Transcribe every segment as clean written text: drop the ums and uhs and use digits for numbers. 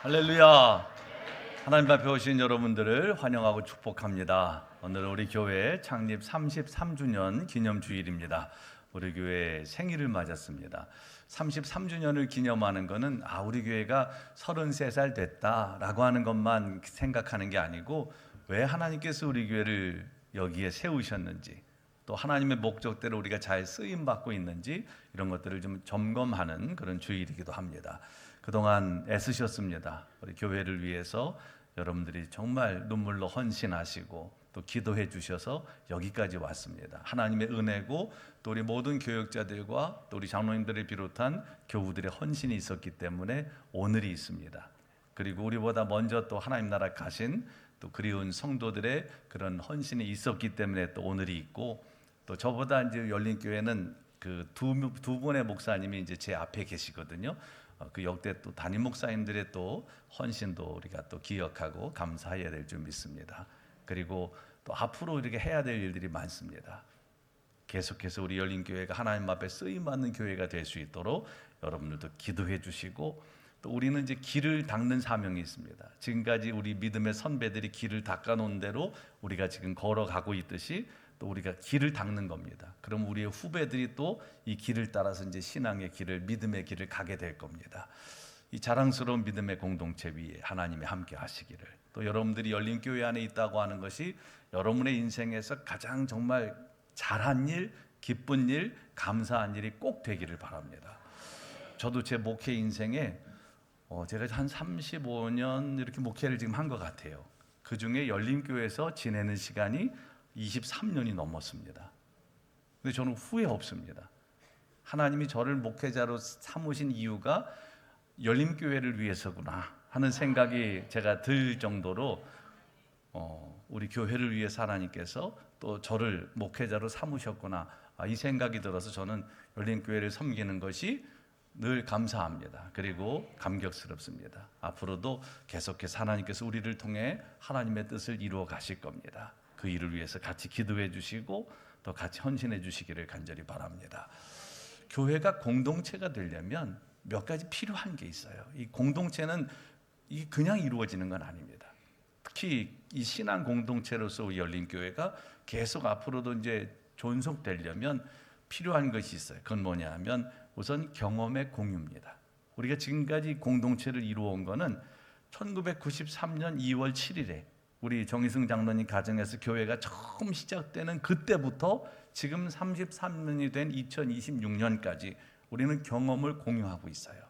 할렐루야. 하나님 앞에 오신 여러분들을 환영하고 축복합니다. 오늘 우리 교회 창립 33주년 기념 주일입니다. 우리 교회 생일을 맞았습니다. 33주년을 기념하는 것은 우리 교회가 33살 됐다라고 하는 것만 생각하는 게 아니고, 왜 하나님께서 우리 교회를 여기에 세우셨는지, 또 하나님의 목적대로 우리가 잘 쓰임받고 있는지, 이런 것들을 좀 점검하는 그런 주일이기도 합니다. 그동안 애쓰셨습니다. 우리 교회를 위해서 여러분들이 정말 눈물로 헌신하시고 또 기도해 주셔서 여기까지 왔습니다. 하나님의 은혜고, 또 우리 모든 교역자들과 또 우리 장로님들을 비롯한 교우들의 헌신이 있었기 때문에 오늘이 있습니다. 그리고 우리보다 먼저 또 하나님 나라 가신 또 그리운 성도들의 그런 헌신이 있었기 때문에 또 오늘이 있고, 또 저보다 이제 열린교회는 그 두 분의 목사님이 이제 제 앞에 계시거든요. 그 역대 또 담임 목사님들의 또 헌신도 우리가 또 기억하고 감사해야 될 줄 믿습니다. 그리고 또 앞으로 이렇게 해야 될 일들이 많습니다. 계속해서 우리 열린교회가 하나님 앞에 쓰임받는 교회가 될 수 있도록 여러분들도 기도해 주시고, 또 우리는 이제 길을 닦는 사명이 있습니다. 지금까지 우리 믿음의 선배들이 길을 닦아놓은 대로 우리가 지금 걸어가고 있듯이 또 우리가 길을 닦는 겁니다. 그럼 우리의 후배들이 또 이 길을 따라서 이제 신앙의 길을, 믿음의 길을 가게 될 겁니다. 이 자랑스러운 믿음의 공동체 위에 하나님이 함께 하시기를, 또 여러분들이 열린 교회 안에 있다고 하는 것이 여러분의 인생에서 가장 정말 잘한 일, 기쁜 일, 감사한 일이 꼭 되기를 바랍니다. 저도 제 목회 인생에 제가 한 35년 이렇게 목회를 지금 한 것 같아요. 그 중에 열린교회에서 지내는 시간이 23년이 넘었습니다. 근데 저는 후회 없습니다. 하나님이 저를 목회자로 삼으신 이유가 열린교회를 위해서구나 하는 생각이 제가 들 정도로 우리 교회를 위해서 하나님께서 또 저를 목회자로 삼으셨구나, 이 생각이 들어서 저는 열린교회를 섬기는 것이 늘 감사합니다. 그리고 감격스럽습니다. 앞으로도 계속해서 하나님께서 우리를 통해 하나님의 뜻을 이루어 가실 겁니다. 그 일을 위해서 같이 기도해 주시고 또 같이 헌신해 주시기를 간절히 바랍니다. 교회가 공동체가 되려면 몇 가지 필요한 게 있어요. 이 공동체는 그냥 이루어지는 건 아닙니다. 특히 이 신앙 공동체로서 열린 교회가 계속 앞으로도 이제 존속되려면 필요한 것이 있어요. 그건 뭐냐 하면 우선 경험의 공유입니다. 우리가 지금까지 공동체를 이루어온 거는 1993년 2월 7일에 우리 정희승 장로님 가정에서 교회가 처음 시작되는 그때부터 지금 33년이 된 2026년까지 우리는 경험을 공유하고 있어요.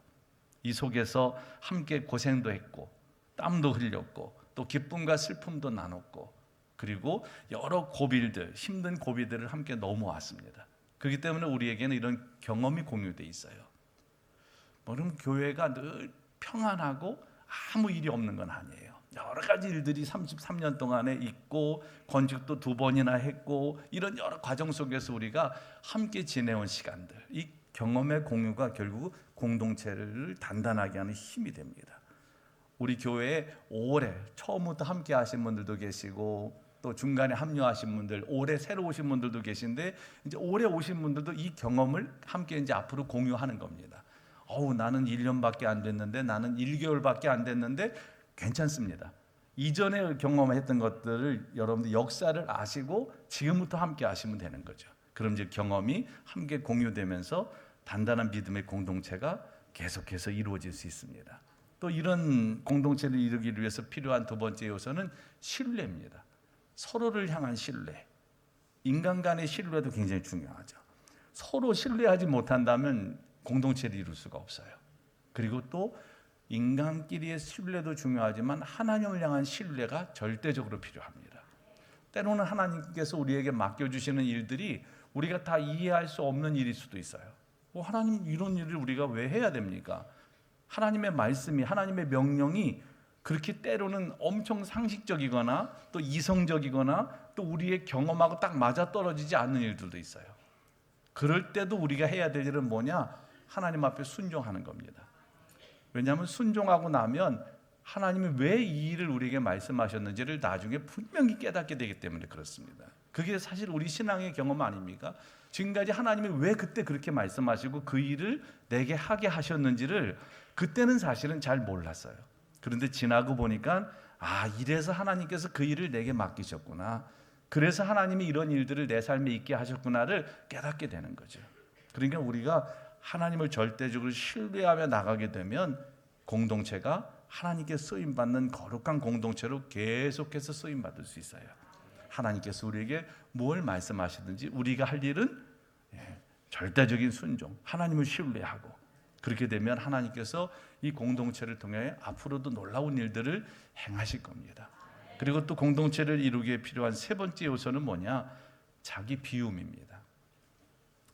이 속에서 함께 고생도 했고 땀도 흘렸고 또 기쁨과 슬픔도 나눴고, 그리고 여러 고비들, 힘든 고비들을 함께 넘어왔습니다. 그렇기 때문에 우리에게는 이런 경험이 공유되어 있어요. 그럼 교회가 늘 평안하고 아무 일이 없는 건 아니에요. 여러 가지 일들이 33년 동안에 있고, 건축도 2번이나 했고, 이런 여러 과정 속에서 우리가 함께 지내온 시간들, 이 경험의 공유가 결국 공동체를 단단하게 하는 힘이 됩니다. 우리 교회에 오래 처음부터 함께 하신 분들도 계시고, 또 중간에 합류하신 분들, 올해 새로 오신 분들도 계신데, 이제 올해 오신 분들도 이 경험을 함께 이제 앞으로 공유하는 겁니다. 나는 1년밖에 안 됐는데, 나는 1개월밖에 안 됐는데 괜찮습니다. 이전에 경험했던 것들을 여러분들 역사를 아시고 지금부터 함께 하시면 되는 거죠. 그럼 이제 경험이 함께 공유되면서 단단한 믿음의 공동체가 계속해서 이루어질 수 있습니다. 또 이런 공동체를 이루기 위해서 필요한 두 번째 요소는 신뢰입니다. 서로를 향한 신뢰. 인간 간의 신뢰도 굉장히 중요하죠. 서로 신뢰하지 못한다면 공동체를 이룰 수가 없어요. 그리고 또 인간끼리의 신뢰도 중요하지만 하나님을 향한 신뢰가 절대적으로 필요합니다. 때로는 하나님께서 우리에게 맡겨주시는 일들이 우리가 다 이해할 수 없는 일일 수도 있어요. 하나님, 이런 일을 우리가 왜 해야 됩니까? 하나님의 말씀이, 하나님의 명령이 그렇게 때로는 엄청 상식적이거나 또 이성적이거나 또 우리의 경험하고 딱 맞아떨어지지 않는 일들도 있어요. 그럴 때도 우리가 해야 될 일은 뭐냐? 하나님 앞에 순종하는 겁니다. 왜냐하면 순종하고 나면 하나님이 왜 이 일을 우리에게 말씀하셨는지를 나중에 분명히 깨닫게 되기 때문에 그렇습니다. 그게 사실 우리 신앙의 경험 아닙니까? 지금까지 하나님이 왜 그때 그렇게 말씀하시고 그 일을 내게 하게 하셨는지를 그때는 사실은 잘 몰랐어요. 그런데 지나고 보니까 이래서 하나님께서 그 일을 내게 맡기셨구나. 그래서 하나님이 이런 일들을 내 삶에 있게 하셨구나를 깨닫게 되는 거죠. 그러니까 우리가 하나님을 절대적으로 신뢰하며 나가게 되면 공동체가 하나님께 쓰임받는 거룩한 공동체로 계속해서 쓰임받을 수 있어요. 하나님께서 우리에게 뭘 말씀하시든지 우리가 할 일은 절대적인 순종, 하나님을 신뢰하고, 그렇게 되면 하나님께서 이 공동체를 통해 앞으로도 놀라운 일들을 행하실 겁니다. 그리고 또 공동체를 이루기에 필요한 세 번째 요소는 뭐냐? 자기 비움입니다.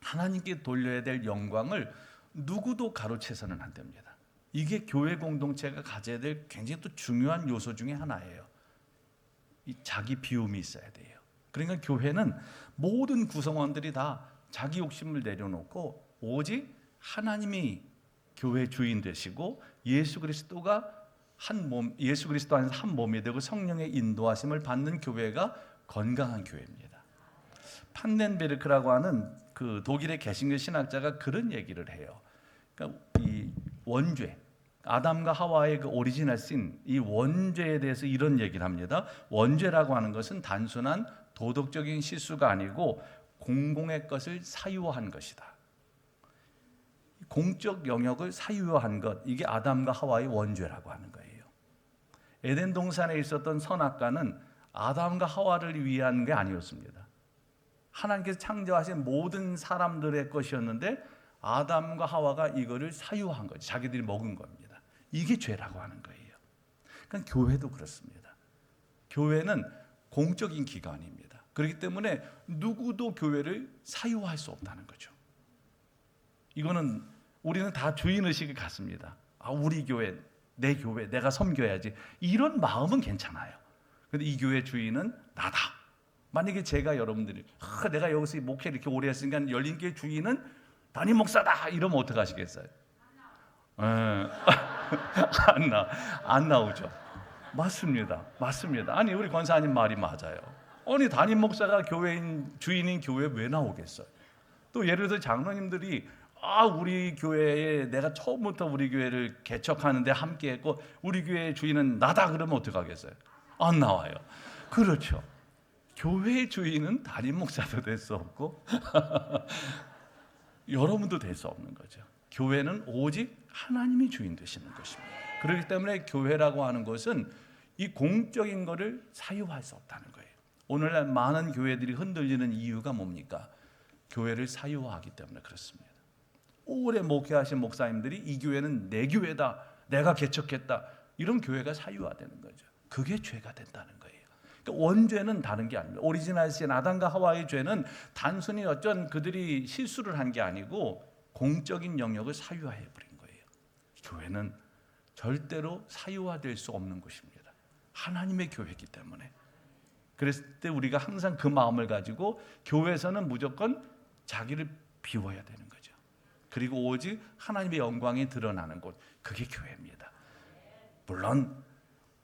하나님께 돌려야 될 영광을 누구도 가로채서는 안 됩니다. 이게 교회 공동체가 가져야 될 굉장히 또 중요한 요소 중에 하나예요. 이 자기 비움이 있어야 돼요. 그러니까 교회는 모든 구성원들이 다 자기 욕심을 내려놓고 오직 하나님이 교회 주인 되시고 예수 그리스도가 한 몸, 예수 그리스도 안에서 한 몸이 되고 성령의 인도하심을 받는 교회가 건강한 교회입니다. 판넨베르크라고 하는 그 독일의 개신교 신학자가 그런 얘기를 해요. 그러니까 이 원죄, 아담과 하와의 그 오리지널 신, 이 원죄에 대해서 이런 얘기를 합니다. 원죄라고 하는 것은 단순한 도덕적인 실수가 아니고 공공의 것을 사유화한 것이다. 공적 영역을 사유화한 것, 이게 아담과 하와의 원죄라고 하는 거예요. 에덴 동산에 있었던 선악과는 아담과 하와를 위한 게 아니었습니다. 하나님께서 창조하신 모든 사람들의 것이었는데 아담과 하와가 이거를 사유한 거죠. 자기들이 먹은 겁니다. 이게 죄라고 하는 거예요. 그러니까 교회도 그렇습니다. 교회는 공적인 기관입니다. 그렇기 때문에 누구도 교회를 사유할 수 없다는 거죠. 이거는 우리는 다 주인의식이 같습니다. 우리 교회, 내 교회, 내가 섬겨야지. 이런 마음은 괜찮아요. 그런데 이 교회 주인은 나다. 만약에 제가 여러분들이 내가 여기서 목회 이렇게 오래 했으니까 열린교회 주인은 담임 목사다 이러면 어떡하시겠어요? 안 나오죠. 맞습니다. 아니 우리 권사님 말이 맞아요. 아니 담임 목사가 교회인 주인인 교회 왜 나오겠어요? 또 예를 들어 장로님들이 우리 교회에 내가 처음부터 우리 교회를 개척하는데 함께했고 우리 교회의 주인은 나다 그러면 어떡하겠어요? 안 나와요. 그렇죠. 교회의 주인은 담임 목사도 될 수 없고 여러분도 될 수 없는 거죠. 교회는 오직 하나님이 주인 되시는 것입니다. 그렇기 때문에 교회라고 하는 것은 이 공적인 것을 사유할 수 없다는 거예요. 오늘날 많은 교회들이 흔들리는 이유가 뭡니까? 교회를 사유화하기 때문에 그렇습니다. 오래 목회하신 목사님들이 이 교회는 내 교회다, 내가 개척했다, 이런 교회가 사유화되는 거죠. 그게 죄가 된다는 거예요. 그러니까 원죄는 다른 게 아닙니다. 오리지널 신 아담과 하와의 죄는 단순히 어쩐 그들이 실수를 한 게 아니고 공적인 영역을 사유화해 버린 거예요. 교회는 절대로 사유화될 수 없는 곳입니다. 하나님의 교회이기 때문에. 그랬을 때 우리가 항상 그 마음을 가지고 교회에서는 무조건 자기를 비워야 되는 거죠. 그리고 오직 하나님의 영광이 드러나는 곳, 그게 교회입니다. 물론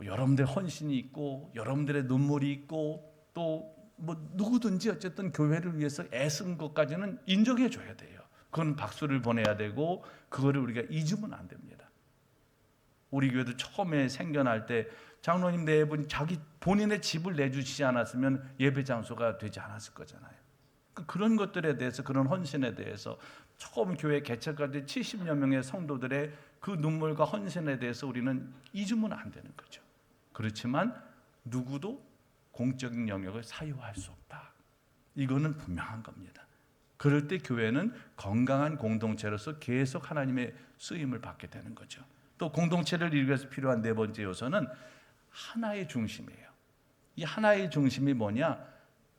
여러분들의 헌신이 있고 여러분들의 눈물이 있고 또 누구든지 어쨌든 교회를 위해서 애쓴 것까지는 인정해 줘야 돼요. 그건 박수를 보내야 되고 그거를 우리가 잊으면 안 됩니다. 우리 교회도 처음에 생겨날 때 장로님 네 분이 자기 본인의 집을 내주시지 않았으면 예배 장소가 되지 않았을 거잖아요. 그런 것들에 대해서, 그런 헌신에 대해서 처음 교회 개척까지 70여 명의 성도들의 그 눈물과 헌신에 대해서 우리는 잊으면 안 되는 거죠. 그렇지만 누구도 공적인 영역을 사유할 수 없다. 이거는 분명한 겁니다. 그럴 때 교회는 건강한 공동체로서 계속 하나님의 쓰임을 받게 되는 거죠. 또 공동체를 이루기 위해서 필요한 네 번째 요소는 하나의 중심이에요. 이 하나의 중심이 뭐냐?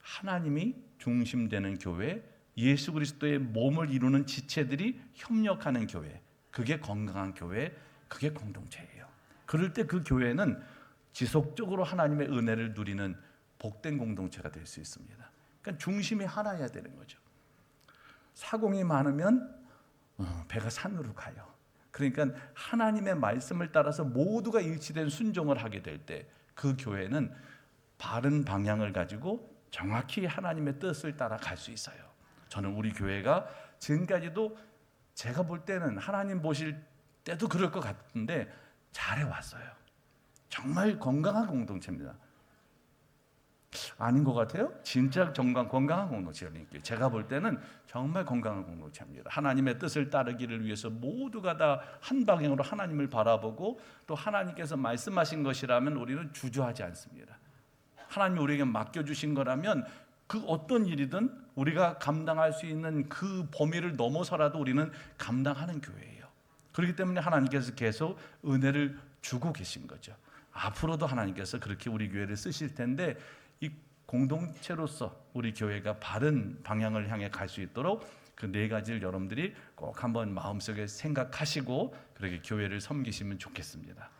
하나님이 중심되는 교회, 예수 그리스도의 몸을 이루는 지체들이 협력하는 교회, 그게 건강한 교회, 그게 공동체예요. 그럴 때 그 교회는 지속적으로 하나님의 은혜를 누리는 복된 공동체가 될 수 있습니다. 그러니까 중심이 하나여야 되는 거죠. 사공이 많으면 배가 산으로 가요. 그러니까 하나님의 말씀을 따라서 모두가 일치된 순종을 하게 될 때 그 교회는 바른 방향을 가지고 정확히 하나님의 뜻을 따라 갈 수 있어요. 저는 우리 교회가 지금까지도 제가 볼 때는 하나님 보실 때도 그럴 것 같은데 잘해왔어요. 정말 건강한 공동체입니다. 아닌 것 같아요? 진짜 건강한 공동체입니다. 제가 볼 때는 정말 건강한 공동체입니다. 하나님의 뜻을 따르기를 위해서 모두가 다 한 방향으로 하나님을 바라보고 또 하나님께서 말씀하신 것이라면 우리는 주저하지 않습니다. 하나님이 우리에게 맡겨주신 거라면 그 어떤 일이든 우리가 감당할 수 있는 그 범위를 넘어서라도 우리는 감당하는 교회예요. 그렇기 때문에 하나님께서 계속 은혜를 주고 계신 거죠. 앞으로도 하나님께서 그렇게 우리 교회를 쓰실 텐데 이 공동체로서 우리 교회가 바른 방향을 향해 갈 수 있도록 그 네 가지를 여러분들이 꼭 한번 마음속에 생각하시고 그렇게 교회를 섬기시면 좋겠습니다.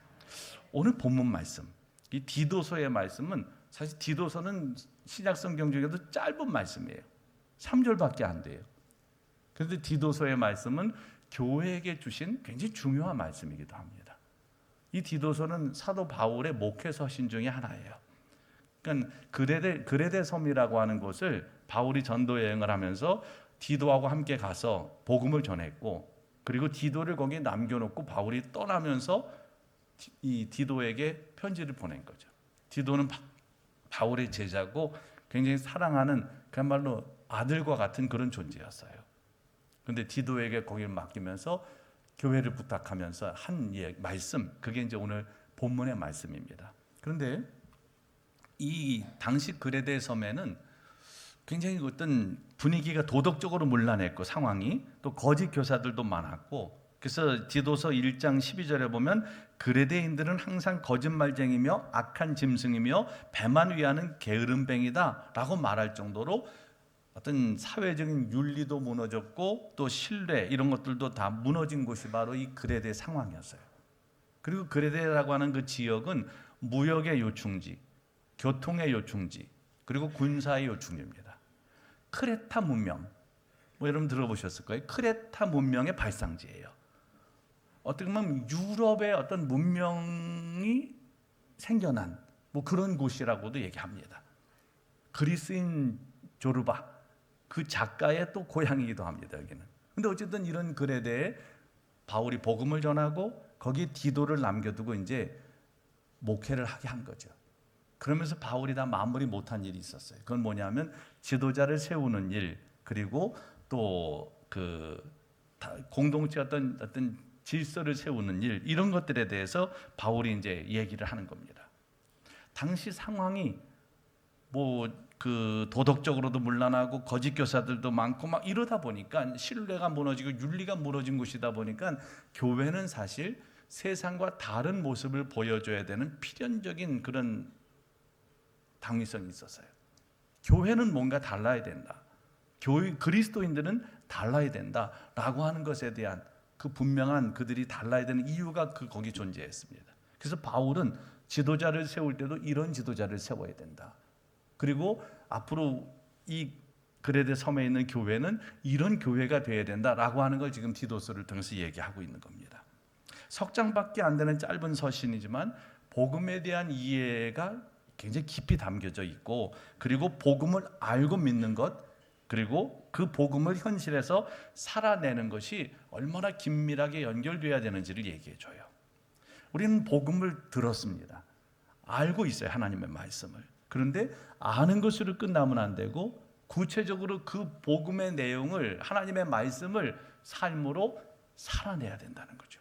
오늘 본문 말씀, 이 디도서의 말씀은 사실 디도서는 신약 성경 중에도 짧은 말씀이에요. 3절밖에 안 돼요. 그런데 디도서의 말씀은 교회에게 주신 굉장히 중요한 말씀이기도 합니다. 이 디도서는 사도 바울의 목회 서신 중에 하나예요. 그러니까 그레데 섬이라고 하는 곳을 바울이 전도 여행을 하면서 디도하고 함께 가서 복음을 전했고, 그리고 디도를 거기에 남겨놓고 바울이 떠나면서 이 디도에게 편지를 보낸 거죠. 디도는 바울의 제자고 굉장히 사랑하는 그야말로 아들과 같은 그런 존재였어요. 그런데 디도에게 거기를 맡기면서 교회를 부탁하면서 한 말씀, 그게 이제 오늘 본문의 말씀입니다. 그런데 이 당시 그레데 섬에는 굉장히 어떤 분위기가 도덕적으로 문란했고 상황이 또 거짓 교사들도 많았고, 그래서 디도서 1장 12절에 보면 그레데인들은 항상 거짓말쟁이며 악한 짐승이며 배만 위하는 게으름뱅이다 라고 말할 정도로 어떤 사회적인 윤리도 무너졌고 또 신뢰 이런 것들도 다 무너진 곳이 바로 이 그레데 상황이었어요. 그리고 그레데라고 하는 그 지역은 무역의 요충지, 교통의 요충지, 그리고 군사의 요충지입니다. 크레타 문명, 여러분 들어보셨을 거예요. 크레타 문명의 발상지예요. 어떻게 보면 유럽의 어떤 문명이 생겨난 그런 곳이라고도 얘기합니다. 그리스인 조르바, 그 작가의 또 고향이기도 합니다. 여기는. 근데 어쨌든 이런 그레데에 바울이 복음을 전하고 거기에 디도를 남겨두고 이제 목회를 하게 한 거죠. 그러면서 바울이 다 마무리 못한 일이 있었어요. 그건 뭐냐면 지도자를 세우는 일, 그리고 또 그 공동체 어떤 질서를 세우는 일, 이런 것들에 대해서 바울이 이제 얘기를 하는 겁니다. 당시 상황이 그 도덕적으로도 문란하고 거짓 교사들도 많고 막 이러다 보니까 신뢰가 무너지고 윤리가 무너진 곳이다 보니까 교회는 사실 세상과 다른 모습을 보여줘야 되는 필연적인 그런 당위성이 있었어요. 교회는 뭔가 달라야 된다. 그리스도인들은 달라야 된다라고 하는 것에 대한 그 분명한 그들이 달라야 되는 이유가 거기 존재했습니다. 그래서 바울은 지도자를 세울 때도 이런 지도자를 세워야 된다. 그리고 앞으로 이 그레데 섬에 있는 교회는 이런 교회가 되어야 된다라고 하는 걸 지금 디도서를 통해서 얘기하고 있는 겁니다. 석장밖에 안 되는 짧은 서신이지만 복음에 대한 이해가 굉장히 깊이 담겨져 있고, 그리고 복음을 알고 믿는 것, 그리고 그 복음을 현실에서 살아내는 것이 얼마나 긴밀하게 연결되어야 되는지를 얘기해 줘요. 우리는 복음을 들었습니다. 알고 있어요, 하나님의 말씀을. 그런데 아는 것으로 끝나면 안 되고 구체적으로 그 복음의 내용을, 하나님의 말씀을 삶으로 살아내야 된다는 거죠.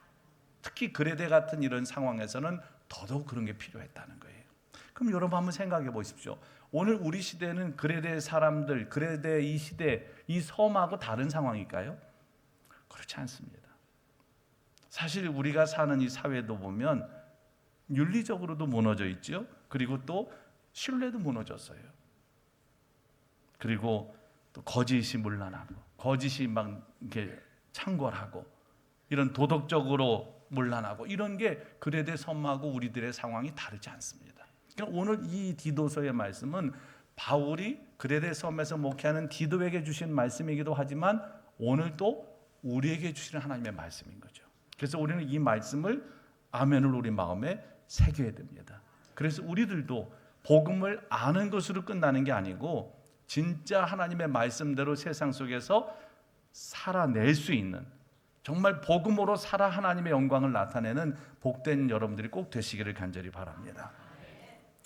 특히 그레데 같은 이런 상황에서는 더더욱 그런 게 필요했다는 거예요. 그럼 여러분 한번 생각해 보십시오. 오늘 우리 시대는 그레데 사람들, 그레데 이 시대, 이 섬하고 다른 상황일까요? 그렇지 않습니다. 사실 우리가 사는 이 사회도 보면 윤리적으로도 무너져 있죠. 그리고 또 신뢰도 무너졌어요. 그리고 또 거짓이 문란하고, 거짓이 막 이렇게 창궐하고, 이런 도덕적으로 문란하고, 이런 게 그레데 섬하고 우리들의 상황이 다르지 않습니다. 그러니까 오늘 이 디도서의 말씀은 바울이 그레데 섬에서 목회하는 디도에게 주신 말씀이기도 하지만 오늘 또 우리에게 주시는 하나님의 말씀인 거죠. 그래서 우리는 이 말씀을, 아멘을 우리 마음에 새겨야 됩니다. 그래서 우리들도 복음을 아는 것으로 끝나는 게 아니고 진짜 하나님의 말씀대로 세상 속에서 살아낼 수 있는, 정말 복음으로 살아 하나님의 영광을 나타내는 복된 여러분들이 꼭 되시기를 간절히 바랍니다.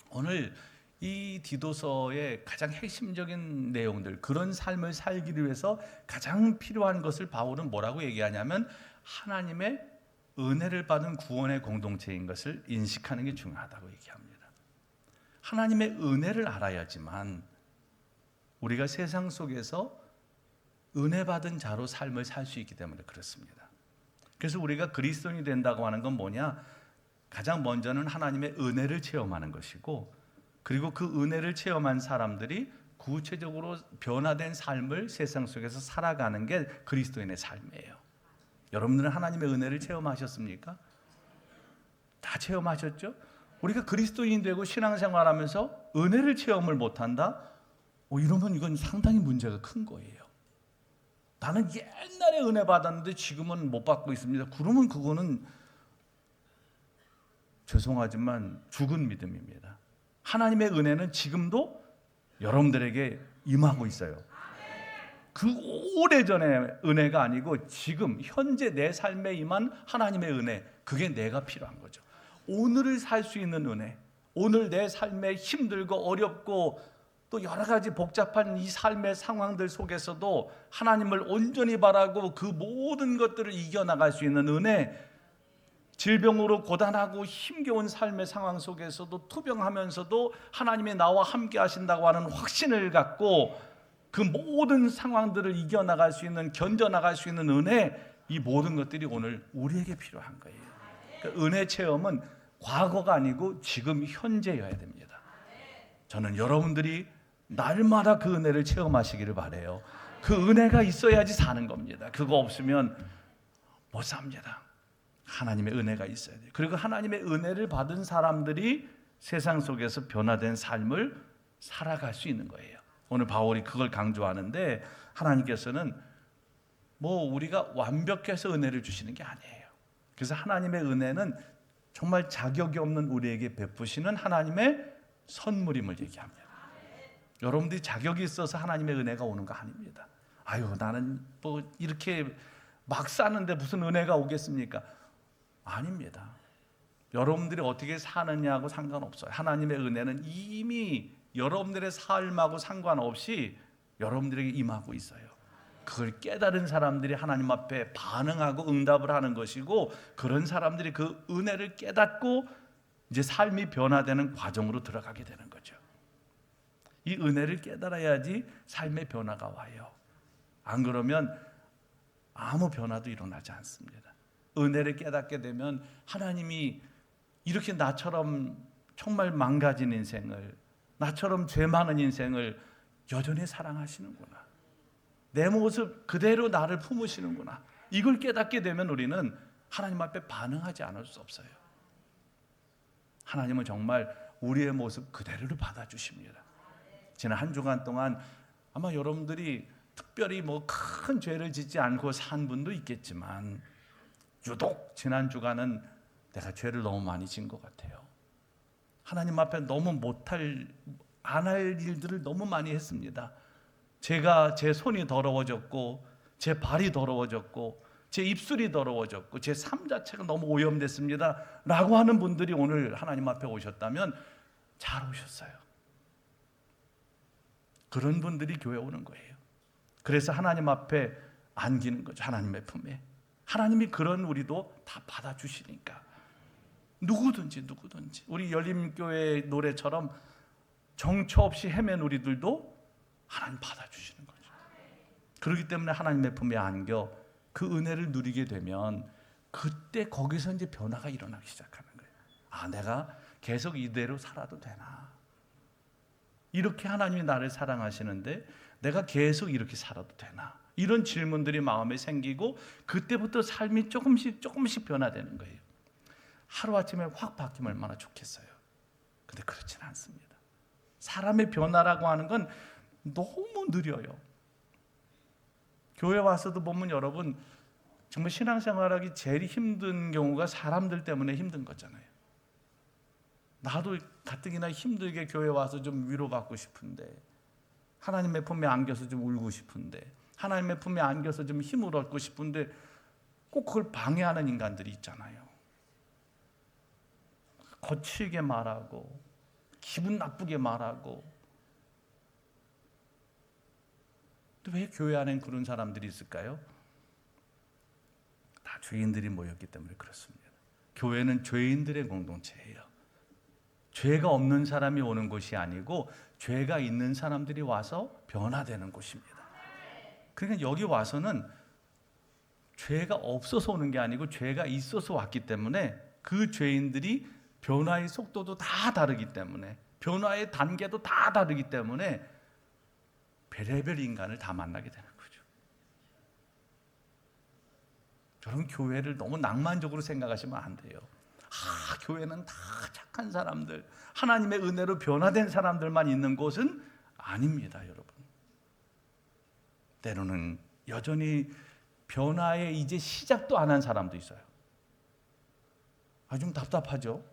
오늘 이 디도서의 가장 핵심적인 내용들, 그런 삶을 살기 위해서 가장 필요한 것을 바울은 뭐라고 얘기하냐면 하나님의 은혜를 받은 구원의 공동체인 것을 인식하는 게 중요하다고 얘기합니다. 하나님의 은혜를 알아야지만 우리가 세상 속에서 은혜 받은 자로 삶을 살 수 있기 때문에 그렇습니다. 그래서 우리가 그리스도인이 된다고 하는 건 뭐냐? 가장 먼저는 하나님의 은혜를 체험하는 것이고, 그리고 그 은혜를 체험한 사람들이 구체적으로 변화된 삶을 세상 속에서 살아가는 게 그리스도인의 삶이에요. 여러분들은 하나님의 은혜를 체험하셨습니까? 다 체험하셨죠? 우리가 그리스도인 되고 신앙생활하면서 은혜를 체험을 못한다? 이러면 이건 상당히 문제가 큰 거예요. 나는 옛날에 은혜 받았는데 지금은 못 받고 있습니다. 그러면 그거는 죄송하지만 죽은 믿음입니다. 하나님의 은혜는 지금도 여러분들에게 임하고 있어요. 그 오래전의 은혜가 아니고 지금 현재 내 삶에 임한 하나님의 은혜, 그게 내가 필요한 거죠. 오늘을 살 수 있는 은혜, 오늘 내 삶에 힘들고 어렵고 또 여러 가지 복잡한 이 삶의 상황들 속에서도 하나님을 온전히 바라고 그 모든 것들을 이겨나갈 수 있는 은혜, 질병으로 고단하고 힘겨운 삶의 상황 속에서도 투병하면서도 하나님이 나와 함께 하신다고 하는 확신을 갖고 그 모든 상황들을 이겨나갈 수 있는, 견뎌나갈 수 있는 은혜, 이 모든 것들이 오늘 우리에게 필요한 거예요. 그러니까 은혜 체험은 과거가 아니고 지금 현재여야 됩니다. 저는 여러분들이 날마다 그 은혜를 체험하시기를 바라요. 그 은혜가 있어야지 사는 겁니다. 그거 없으면 못 삽니다. 하나님의 은혜가 있어야 돼요. 그리고 하나님의 은혜를 받은 사람들이 세상 속에서 변화된 삶을 살아갈 수 있는 거예요. 오늘 바울이 그걸 강조하는데, 하나님께서는 우리가 완벽해서 은혜를 주시는 게 아니에요. 그래서 하나님의 은혜는 정말 자격이 없는 우리에게 베푸시는 하나님의 선물임을 얘기합니다. 여러분들이 자격이 있어서 하나님의 은혜가 오는 거 아닙니다. 나는 이렇게 막 사는데 무슨 은혜가 오겠습니까? 아닙니다. 여러분들이 어떻게 사느냐하고 상관없어요. 하나님의 은혜는 이미 여러분들의 삶하고 상관없이 여러분들에게 임하고 있어요. 그걸 깨달은 사람들이 하나님 앞에 반응하고 응답을 하는 것이고, 그런 사람들이 그 은혜를 깨닫고 이제 삶이 변화되는 과정으로 들어가게 되는 거죠. 이 은혜를 깨달아야지 삶의 변화가 와요. 안 그러면 아무 변화도 일어나지 않습니다. 은혜를 깨닫게 되면 하나님이 이렇게 나처럼 정말 망가진 인생을, 나처럼 죄 많은 인생을 여전히 사랑하시는구나, 내 모습 그대로 나를 품으시는구나, 이걸 깨닫게 되면 우리는 하나님 앞에 반응하지 않을 수 없어요. 하나님은 정말 우리의 모습 그대로를 받아주십니다. 지난 한 주간 동안 아마 여러분들이 특별히 큰 죄를 짓지 않고 산 분도 있겠지만, 유독 지난 주간은 내가 죄를 너무 많이 진 것 같아요. 하나님 앞에 너무 안 할 일들을 너무 많이 했습니다. 제 손이 더러워졌고, 제 발이 더러워졌고, 제 입술이 더러워졌고, 제 삶 자체가 너무 오염됐습니다 라고 하는 분들이 오늘 하나님 앞에 오셨다면 잘 오셨어요. 그런 분들이 교회 오는 거예요. 그래서 하나님 앞에 안기는 거죠. 하나님의 품에. 하나님이 그런 우리도 다 받아주시니까 누구든지 우리 열림교회 노래처럼 정처 없이 헤맨 우리들도 하나님 받아주시는 거죠. 그렇기 때문에 하나님의 품에 안겨 그 은혜를 누리게 되면 그때 거기서 이제 변화가 일어나기 시작하는 거예요. 내가 계속 이대로 살아도 되나? 이렇게 하나님이 나를 사랑하시는데 내가 계속 이렇게 살아도 되나? 이런 질문들이 마음에 생기고 그때부터 삶이 조금씩 변화되는 거예요. 하루아침에 확 바뀌면 얼마나 좋겠어요. 근데 그렇지는 않습니다. 사람의 변화라고 하는 건 너무 느려요. 교회 와서도 보면 여러분 정말 신앙생활하기 제일 힘든 경우가 사람들 때문에 힘든 거잖아요. 나도 가뜩이나 힘들게 교회 와서 좀 위로받고 싶은데, 하나님의 품에 안겨서 좀 울고 싶은데, 하나님의 품에 안겨서 좀 힘을 얻고 싶은데 꼭 그걸 방해하는 인간들이 있잖아요. 거칠게 말하고 기분 나쁘게 말하고. 또 왜 교회 안엔 그런 사람들이 있을까요? 다 죄인들이 모였기 때문에 그렇습니다. 교회는 죄인들의 공동체예요. 죄가 없는 사람이 오는 곳이 아니고 죄가 있는 사람들이 와서 변화되는 곳입니다. 그러니까 여기 와서는 죄가 없어서 오는 게 아니고 죄가 있어서 왔기 때문에 그 죄인들이 변화의 속도도 다 다르기 때문에, 변화의 단계도 다 다르기 때문에 별의별 인간을 다 만나게 되는 거죠. 여러분, 교회를 너무 낭만적으로 생각하시면 안 돼요. 교회는 다 착한 사람들, 하나님의 은혜로 변화된 사람들만 있는 곳은 아닙니다, 여러분. 때로는 여전히 변화에 이제 시작도 안 한 사람도 있어요. 좀 답답하죠?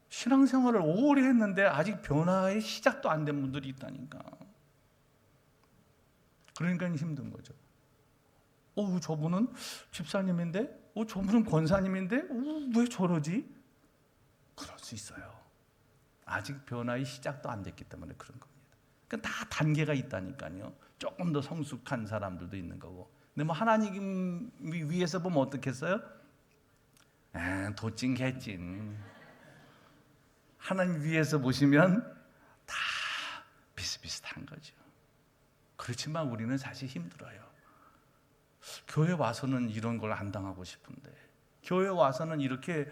신앙생활을 오래 했는데 아직 변화의 시작도 안 된 분들이 있다니까. 그러니까 힘든 거죠. 저분은 집사님인데, 저분은 권사님인데, 왜 저러지? 그럴 수 있어요. 아직 변화의 시작도 안 됐기 때문에 그런 겁니다. 그러니까 다 단계가 있다니까요. 조금 더 성숙한 사람들도 있는 거고. 근데 뭐 하나님 위에서 보면 어떻겠어요? 도찐 개찐. 하나님 위에서 보시면 다 비슷비슷한 거죠. 그렇지만 우리는 사실 힘들어요. 교회 와서는 이런 걸 안 당하고 싶은데, 교회 와서는 이렇게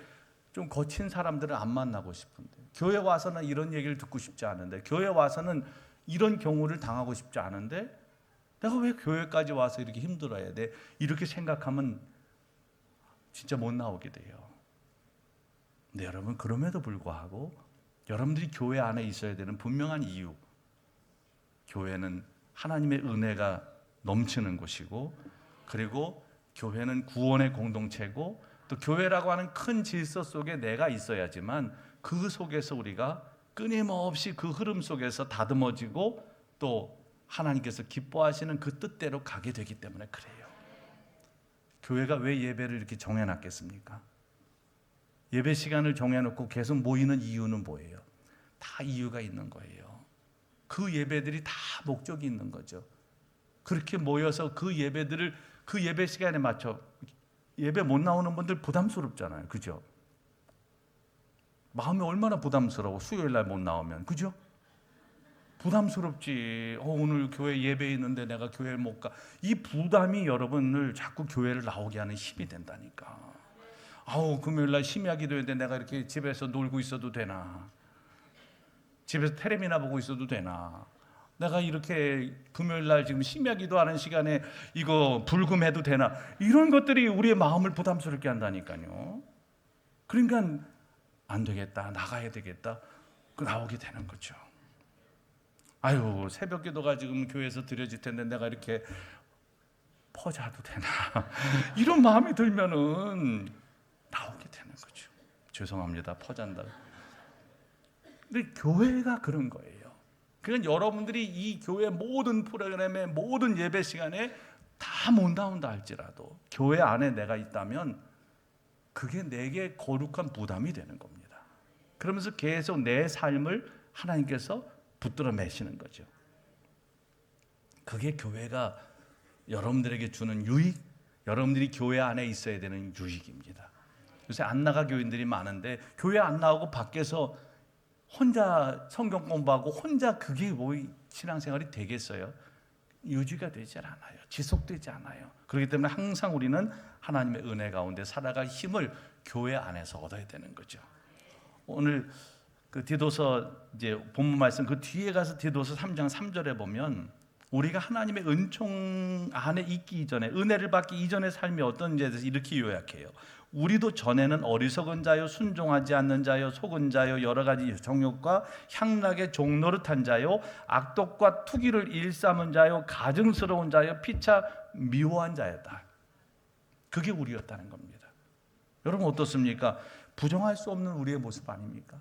좀 거친 사람들을 안 만나고 싶은데, 교회 와서는 이런 얘기를 듣고 싶지 않은데, 교회 와서는 이런 경우를 당하고 싶지 않은데, 내가 왜 교회까지 와서 이렇게 힘들어야 돼? 이렇게 생각하면 진짜 못 나오게 돼요. 근데 여러분, 그럼에도 불구하고 여러분들이 교회 안에 있어야 되는 분명한 이유, 교회는 하나님의 은혜가 넘치는 곳이고, 그리고 교회는 구원의 공동체고, 또 교회라고 하는 큰 질서 속에 내가 있어야지만 그 속에서 우리가 끊임없이 그 흐름 속에서 다듬어지고 또 하나님께서 기뻐하시는 그 뜻대로 가게 되기 때문에 그래요. 교회가 왜 예배를 이렇게 정해놨겠습니까? 예배 시간을 정해놓고 계속 모이는 이유는 뭐예요? 다 이유가 있는 거예요. 그 예배들이 다 목적이 있는 거죠. 그렇게 모여서 그 예배들을 그 예배 시간에 맞춰, 예배 못 나오는 분들 부담스럽잖아요. 그죠? 마음이 얼마나 부담스러워. 수요일 날 못 나오면. 그죠? 부담스럽지. 오늘 교회 예배 있는데 내가 교회를 못 가. 이 부담이 여러분을 자꾸 교회를 나오게 하는 힘이 된다니까. 금요일 날 심야 기도회인데 내가 이렇게 집에서 놀고 있어도 되나? 집에서 텔레비나 보고 있어도 되나? 내가 이렇게 금요일 날 지금 심야 기도하는 시간에 이거 불금해도 되나? 이런 것들이 우리의 마음을 부담스럽게 한다니까요. 그러니까 안 되겠다, 나가야 되겠다, 나오게 되는 거죠. 새벽 기도가 지금 교회에서 드려질 텐데 내가 이렇게 퍼자도 되나? 이런 마음이 들면은 나오게 되는 거죠. 죄송합니다, 퍼잔다. 근데 교회가 그런 거예요. 그러니까 여러분들이 이 교회 모든 프로그램에, 모든 예배 시간에 다 못 나온다 할지라도 교회 안에 내가 있다면 그게 내게 거룩한 부담이 되는 겁니다. 그러면서 계속 내 삶을 하나님께서 붙들어 매시는 거죠. 그게 교회가 여러분들에게 주는 유익, 여러분들이 교회 안에 있어야 되는 유익입니다. 요새 안 나가 교인들이 많은데 교회 안 나오고 밖에서 혼자 성경 공부하고 혼자 그게 뭐 신앙생활이 되겠어요? 유지가 되지 않아요. 지속되지 않아요. 그렇기 때문에 항상 우리는 하나님의 은혜 가운데 살아갈 힘을 교회 안에서 얻어야 되는 거죠. 오늘 그 디도서 이제 본문 말씀 그 뒤에 가서 디도서 3장 3절에 보면 우리가 하나님의 은총 안에 있기 이전에, 은혜를 받기 이전의 삶이 어떤지에 대해서 이렇게 요약해요. 우리도 전에는 어리석은 자요, 순종하지 않는 자요, 속은 자요, 여러 가지 정욕과 향락의 종노릇한 자요, 악독과 투기를 일삼은 자요, 가증스러운 자요, 피차 미워한 자였다. 그게 우리였다는 겁니다. 여러분 어떻습니까? 부정할 수 없는 우리의 모습 아닙니까?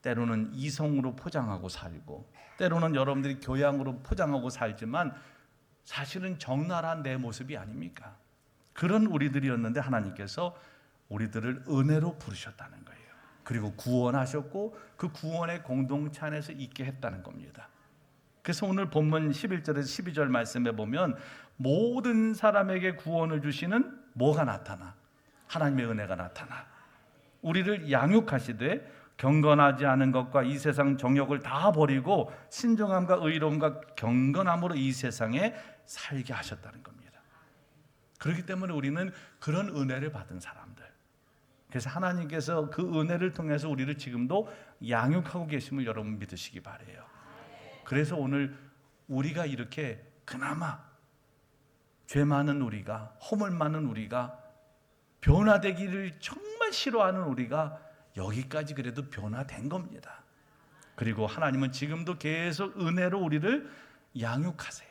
때로는 이성으로 포장하고 살고, 때로는 여러분들이 교양으로 포장하고 살지만 사실은 적나라한 내 모습이 아닙니까? 그런 우리들이었는데 하나님께서 우리들을 은혜로 부르셨다는 거예요. 그리고 구원하셨고 그 구원의 공동체 안에서 있게 했다는 겁니다. 그래서 오늘 본문 11절에서 12절 말씀에 보면 모든 사람에게 구원을 주시는 뭐가 나타나? 하나님의 은혜가 나타나. 우리를 양육하시되 경건하지 않은 것과 이 세상 정욕을 다 버리고 신중함과 의로움과 경건함으로 이 세상에 살게 하셨다는 겁니다. 그렇기 때문에 우리는 그런 은혜를 받은 사람들. 그래서 하나님께서 그 은혜를 통해서 우리를 지금도 양육하고 계심을 여러분 믿으시기 바라요. 그래서 오늘 우리가 이렇게 그나마 죄 많은 우리가, 허물 많은 우리가, 변화되기를 정말 싫어하는 우리가 여기까지 그래도 변화된 겁니다. 그리고 하나님은 지금도 계속 은혜로 우리를 양육하세요.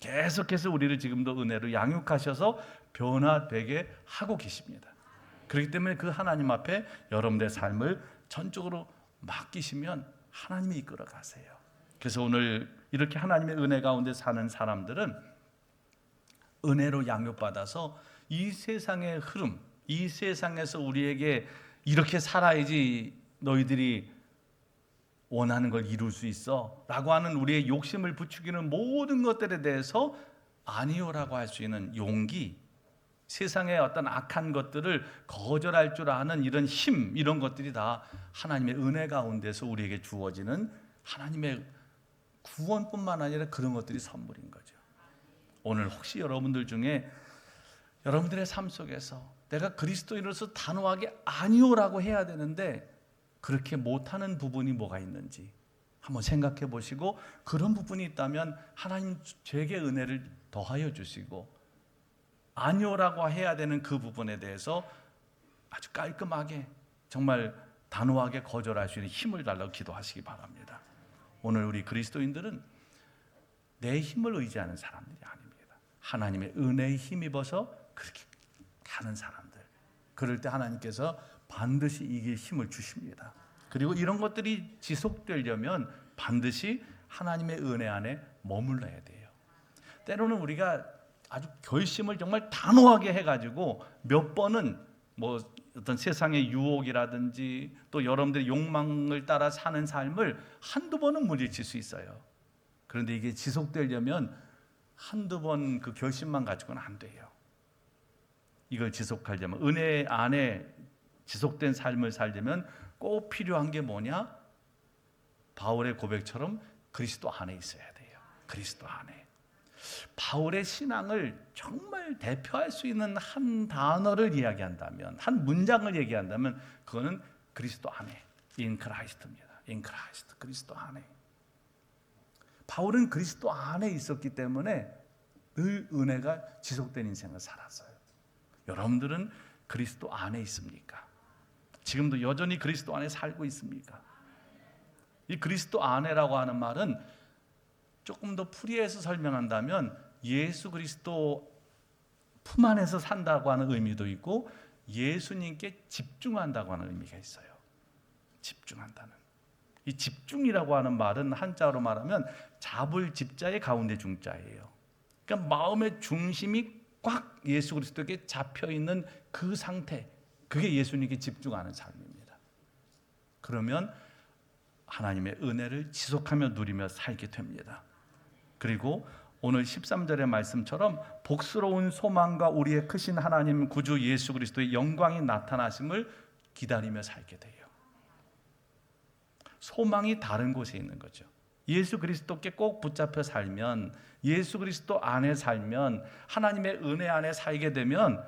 계속해서 우리를 지금도 은혜로 양육하셔서 변화되게 하고 계십니다. 그렇기 때문에 그 하나님 앞에 여러분의 삶을 전적으로 맡기시면 하나님이 이끌어 가세요. 그래서 오늘 이렇게 하나님의 은혜 가운데 사는 사람들은 은혜로 양육받아서 이 세상의 흐름, 이 세상에서 우리에게 이렇게 살아야지 너희들이 원하는 걸 이룰 수 있어 라고 하는 우리의 욕심을 부추기는 모든 것들에 대해서 아니요라고 할 수 있는 용기, 세상의 어떤 악한 것들을 거절할 줄 아는 이런 힘, 이런 것들이 다 하나님의 은혜 가운데서 우리에게 주어지는 하나님의 구원뿐만 아니라 그런 것들이 선물인 거죠. 오늘 혹시 여러분들 중에 여러분들의 삶 속에서 내가 그리스도인으로서 단호하게 아니요라고 해야 되는데 그렇게 못하는 부분이 뭐가 있는지 한번 생각해 보시고, 그런 부분이 있다면 하나님 제게 은혜를 더하여 주시고 아니요라고 해야 되는 그 부분에 대해서 아주 깔끔하게 정말 단호하게 거절할 수 있는 힘을 달라고 기도하시기 바랍니다. 오늘 우리 그리스도인들은 내 힘을 의지하는 사람들이 아닙니다. 하나님의 은혜에 힘입어서 그렇게 가는 사람들, 그럴 때 하나님께서 반드시 이게 힘을 주십니다. 그리고 이런 것들이 지속되려면 반드시 하나님의 은혜 안에 머물러야 돼요. 때로는 우리가 아주 결심을 정말 단호하게 해가지고 몇 번은 뭐 어떤 세상의 유혹이라든지 또 여러분들의 욕망을 따라 사는 삶을 한두 번은 물리칠 수 있어요. 그런데 이게 지속되려면 한두 번 그 결심만 가지고는 안 돼요. 이걸 지속하려면, 은혜 안에 지속된 삶을 살려면 꼭 필요한 게 뭐냐? 바울의 고백처럼 그리스도 안에 있어야 돼요. 그리스도 안에. 바울의 신앙을 정말 대표할 수 있는 한 단어를 이야기한다면, 한 문장을 얘기한다면 그거는 그리스도 안에, in Christ입니다. in Christ, 그리스도 안에. 바울은 그리스도 안에 있었기 때문에 늘 은혜가 지속된 인생을 살았어요. 여러분들은 그리스도 안에 있습니까? 지금도 여전히 그리스도 안에 살고 있습니까? 이 그리스도 안에라고 하는 말은 조금 더 풀이해서 설명한다면 예수 그리스도 품 안에서 산다고 하는 의미도 있고 예수님께 집중한다고 하는 의미가 있어요. 집중한다는. 이 집중이라고 하는 말은 한자로 말하면 잡을 집자의 가운데 중자예요. 그러니까 마음의 중심이 꽉 예수 그리스도께 잡혀 있는 그 상태, 그게 예수님께 집중하는 삶입니다. 그러면 하나님의 은혜를 지속하며 누리며 살게 됩니다. 그리고 오늘 13절의 말씀처럼 복스러운 소망과 우리의 크신 하나님 구주 예수 그리스도의 영광이 나타나심을 기다리며 살게 돼요. 소망이 다른 곳에 있는 거죠. 예수 그리스도께 꼭 붙잡혀 살면, 예수 그리스도 안에 살면, 하나님의 은혜 안에 살게 되면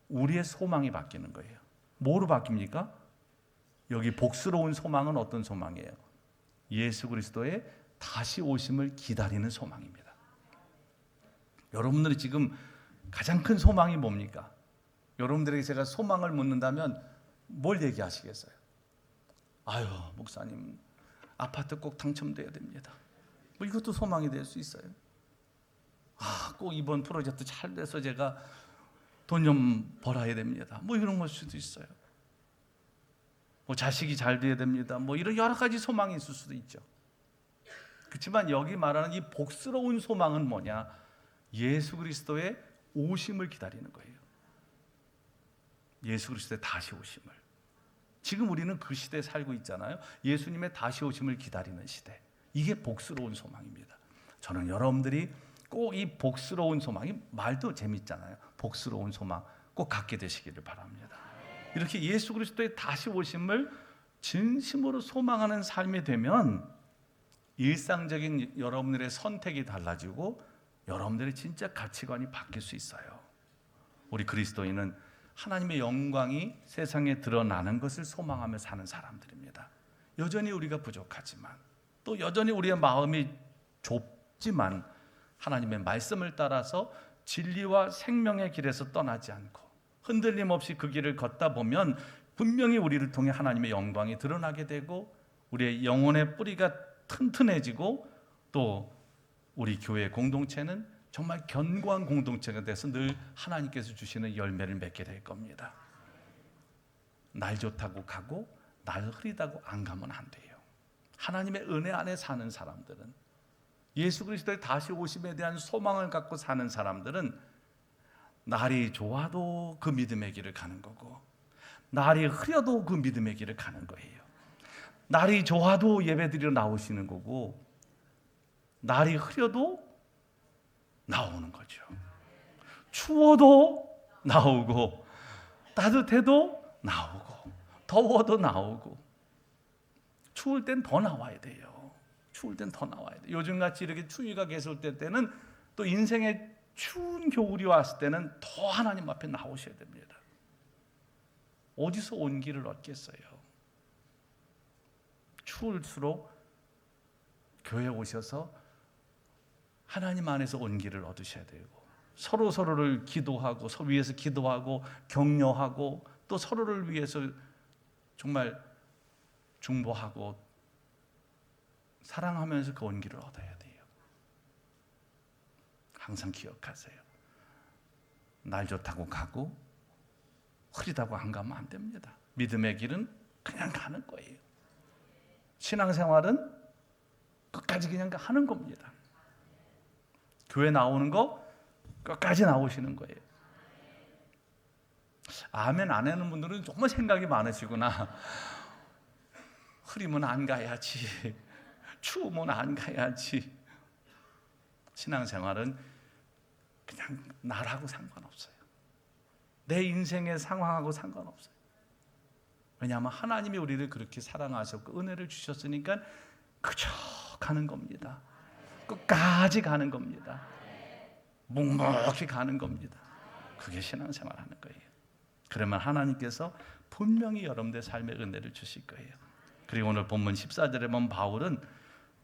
우리의 소망이 바뀌는 거예요. 뭐로 바뀝니까? 여기 복스러운 소망은 어떤 소망이에요? 예수 그리스도의 다시 오심을 기다리는 소망입니다. 여러분들이 지금 가장 큰 소망이 뭡니까? 여러분들에게 제가 소망을 묻는다면 뭘 얘기하시겠어요? 아유, 목사님, 아파트 꼭 당첨돼야 됩니다. 뭐 이것도 소망이 될 수 있어요. 아, 꼭 이번 프로젝트 잘 돼서 제가 돈 좀 벌어야 됩니다. 뭐 이런 걸 수도 있어요. 뭐 자식이 잘 돼야 됩니다. 뭐 이런 여러 가지 소망이 있을 수도 있죠. 그렇지만 여기 말하는 이 복스러운 소망은 뭐냐? 예수 그리스도의 오심을 기다리는 거예요. 예수 그리스도의 다시 오심을. 지금 우리는 그 시대에 살고 있잖아요. 예수님의 다시 오심을 기다리는 시대. 이게 복스러운 소망입니다. 저는 여러분들이 꼭 이 복스러운 소망이, 말도 재밌잖아요. 복스러운 소망 꼭 갖게 되시기를 바랍니다. 이렇게 예수 그리스도의 다시 오심을 진심으로 소망하는 삶이 되면 일상적인 여러분들의 선택이 달라지고 여러분들의 진짜 가치관이 바뀔 수 있어요. 우리 그리스도인은 하나님의 영광이 세상에 드러나는 것을 소망하며 사는 사람들입니다. 여전히 우리가 부족하지만, 또 여전히 우리의 마음이 좁지만 하나님의 말씀을 따라서 진리와 생명의 길에서 떠나지 않고 흔들림 없이 그 길을 걷다 보면 분명히 우리를 통해 하나님의 영광이 드러나게 되고 우리의 영혼의 뿌리가 튼튼해지고 또 우리 교회 공동체는 정말 견고한 공동체가 돼서 늘 하나님께서 주시는 열매를 맺게 될 겁니다. 날 좋다고 가고 날 흐리다고 안 가면 안 돼요. 하나님의 은혜 안에 사는 사람들은, 예수 그리스도의 다시 오심에 대한 소망을 갖고 사는 사람들은 날이 좋아도 그 믿음의 길을 가는 거고 날이 흐려도 그 믿음의 길을 가는 거예요. 날이 좋아도 예배드리러 나오시는 거고 날이 흐려도 나오는 거죠. 추워도 나오고 따뜻해도 나오고 더워도 나오고 추울 땐 더 나와야 돼요. 추울 땐 더 나와야 돼요. 요즘같이 이렇게 추위가 계속 될 때는 또 인생의 추운 겨울이 왔을 때는 더 하나님 앞에 나오셔야 됩니다. 어디서 온기를 얻겠어요? 추울수록 교회에 오셔서 하나님 안에서 온기를 얻으셔야 되고 서로를 기도하고 서로 위해서 기도하고 격려하고 또 서로를 위해서 정말 중보하고 사랑하면서 그 온기를 얻어야 돼요. 항상 기억하세요. 날 좋다고 가고 흐리다고 안 가면 안 됩니다. 믿음의 길은 그냥 가는 거예요. 신앙생활은 끝까지 그냥 하는 겁니다. 교회 나오는 거 끝까지 나오시는 거예요. 아멘 안 하는 분들은 정말 생각이 많으시구나. 흐리면 안 가야지, 추우면 안 가야지. 신앙생활은 그냥 나라고 상관없어요. 내 인생의 상황하고 상관없어요. 왜냐하면 하나님이 우리를 그렇게 사랑하셨고 은혜를 주셨으니까 그저 가는 겁니다. 끝까지 가는 겁니다. 묵묵히 가는 겁니다. 그게 신앙생활 하는 거예요. 그러면 하나님께서 분명히 여러분들의 삶에 은혜를 주실 거예요. 그리고 오늘 본문 14절에 보면 바울은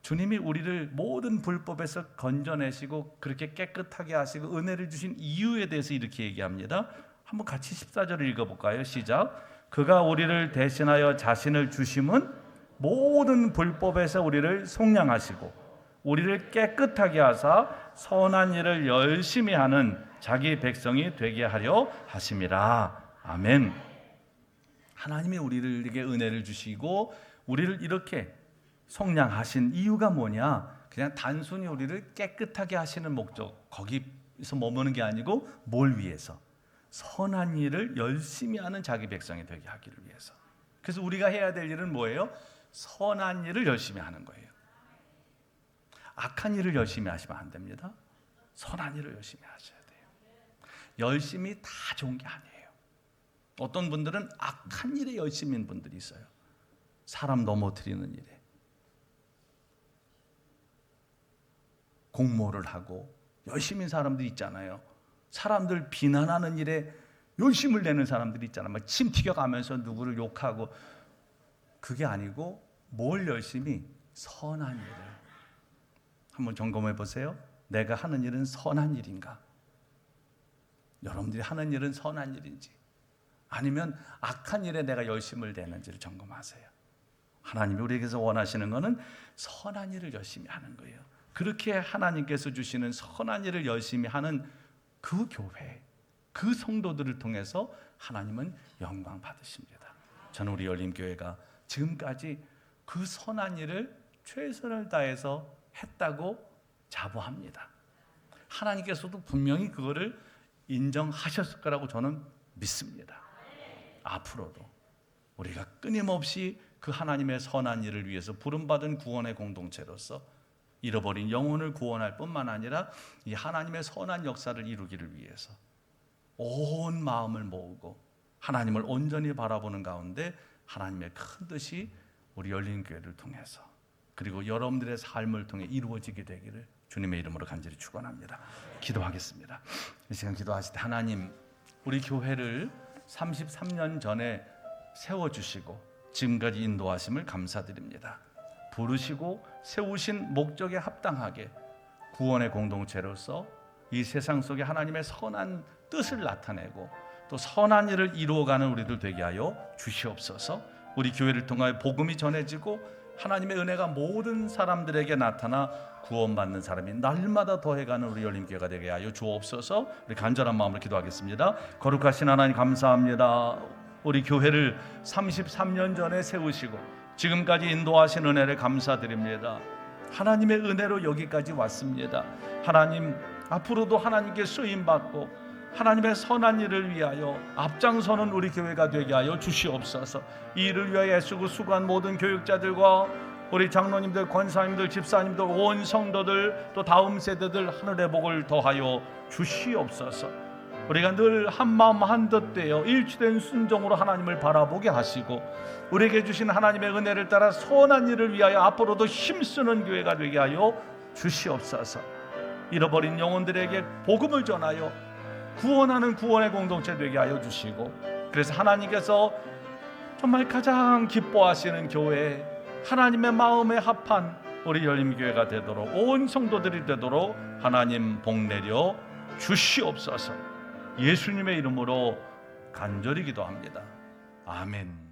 주님이 우리를 모든 불법에서 건져내시고 그렇게 깨끗하게 하시고 은혜를 주신 이유에 대해서 이렇게 얘기합니다. 한번 같이 14절을 읽어볼까요? 시작. 그가 우리를 대신하여 자신을 주심은 모든 불법에서 우리를 속량하시고 우리를 깨끗하게 하사 선한 일을 열심히 하는 자기 백성이 되게 하려 하심이라. 아멘. 하나님이 우리에게 은혜를 주시고 우리를 이렇게 속량하신 이유가 뭐냐? 그냥 단순히 우리를 깨끗하게 하시는 목적, 거기서 머무는 게 아니고 뭘 위해서? 선한 일을 열심히 하는 자기 백성이 되게 하기를 위해서. 그래서 우리가 해야 될 일은 뭐예요? 선한 일을 열심히 하는 거예요. 악한 일을 열심히 하시면 안 됩니다. 선한 일을 열심히 하셔야 돼요. 열심히 다 좋은 게 아니에요. 어떤 분들은 악한 일에 열심인 분들이 있어요. 사람 넘어뜨리는 일에 공모를 하고 열심인 사람들이 있잖아요. 사람들 비난하는 일에 열심을 내는 사람들이 있잖아요. 막 침 튀겨가면서 누구를 욕하고. 그게 아니고 뭘 열심히? 선한 일을. 한번 점검해 보세요. 내가 하는 일은 선한 일인가? 여러분들이 하는 일은 선한 일인지 아니면 악한 일에 내가 열심을 내는지를 점검하세요. 하나님이 우리에게서 원하시는 것은 선한 일을 열심히 하는 거예요. 그렇게 하나님께서 주시는 선한 일을 열심히 하는 그 교회, 그 성도들을 통해서 하나님은 영광 받으십니다. 저는 우리 열림교회가 지금까지 그 선한 일을 최선을 다해서 했다고 자부합니다. 하나님께서도 분명히 그거를 인정하셨을 거라고 저는 믿습니다. 앞으로도 우리가 끊임없이 그 하나님의 선한 일을 위해서 부름받은 구원의 공동체로서 잃어버린 영혼을 구원할 뿐만 아니라 이 하나님의 선한 역사를 이루기를 위해서 온 마음을 모으고 하나님을 온전히 바라보는 가운데 하나님의 큰 뜻이 우리 열린교회를 통해서 그리고 여러분들의 삶을 통해 이루어지게 되기를 주님의 이름으로 간절히 축원합니다. 기도하겠습니다. 이 시간 기도하실 때 하나님, 우리 교회를 33년 전에 세워주시고 지금까지 인도하심을 감사드립니다. 부르시고 세우신 목적에 합당하게 구원의 공동체로서 이 세상 속에 하나님의 선한 뜻을 나타내고 또 선한 일을 이루어가는 우리들 되게 하여 주시옵소서. 우리 교회를 통하여 복음이 전해지고 하나님의 은혜가 모든 사람들에게 나타나 구원받는 사람이 날마다 더해가는 우리 열림교회가 되게 하여 주옵소서. 우리 간절한 마음으로 기도하겠습니다. 거룩하신 하나님 감사합니다. 우리 교회를 33년 전에 세우시고 지금까지 인도하신 은혜를 감사드립니다. 하나님의 은혜로 여기까지 왔습니다. 하나님, 앞으로도 하나님께 쓰임받고 하나님의 선한 일을 위하여 앞장서는 우리 교회가 되게 하여 주시옵소서. 이 일을 위하여 애쓰고 수고한 모든 교육자들과 우리 장로님들, 권사님들, 집사님들, 온 성도들, 또 다음 세대들 하늘의 복을 더하여 주시옵소서. 우리가 늘 한마음 한뜻 되어 일치된 순종으로 하나님을 바라보게 하시고 우리에게 주신 하나님의 은혜를 따라 선한 일을 위하여 앞으로도 힘쓰는 교회가 되게 하여 주시옵소서. 잃어버린 영혼들에게 복음을 전하여 구원하는 구원의 공동체 되게 하여 주시고, 그래서 하나님께서 정말 가장 기뻐하시는 교회, 하나님의 마음에 합한 우리 열림교회가 되도록, 온 성도들이 되도록 하나님 복 내려 주시옵소서. 예수님의 이름으로 간절히 기도합니다. 아멘.